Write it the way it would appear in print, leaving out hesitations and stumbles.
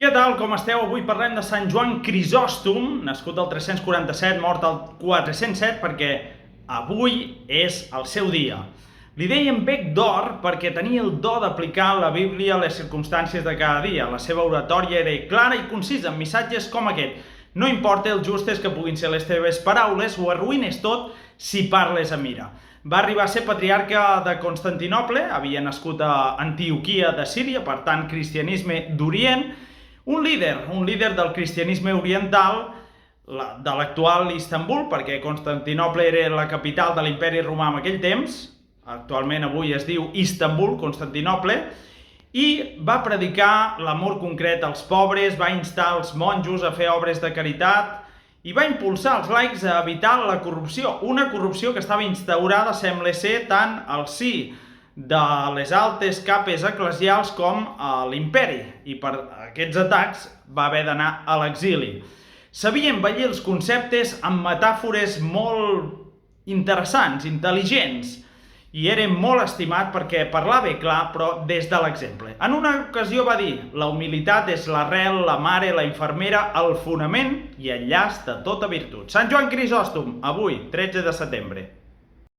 Què tal, com esteu? Avui parlem de Sant Joan Crisòstom, nascut el 347, mort el 407, perquè avui és el seu dia. Li deien bec d'or perquè tenia el do d'aplicar la Bíblia a les circumstàncies de cada dia. La seva oratòria era clara i concisa, amb missatges com aquest. No importa el justes que puguin ser les teves paraules, ho arruïnes tot si parles amb ira. Va arribar a ser patriarca de Constantinoble, havia nascut a Antioquia de Síria, per tant, cristianisme d'Orient, un líder del cristianisme oriental, de l'actual Istanbul, perquè Constantinoble era la capital de l'imperi romà en aquell temps, actualment avui es diu Istanbul, Constantinople, i va predicar l'amor concret als pobres, va instar els monjos a fer obres de caritat i va impulsar els laics a evitar la corrupció, una corrupció que estava instaurada, sembla ser, tant al si de les altes capes eclesials com a l'imperi, i per aquests atacs va haver d'anar a l'exili. Sabia embellir els conceptes amb metàfores molt interessants, intel·ligents, i era molt estimat perquè parlava clar, però des de l'exemple. En una ocasió va dir: la humilitat és l'arrel, la mare, la infermera, el fonament i el llast de tota virtut. Sant Joan Crisòstom, avui, 13 de setembre.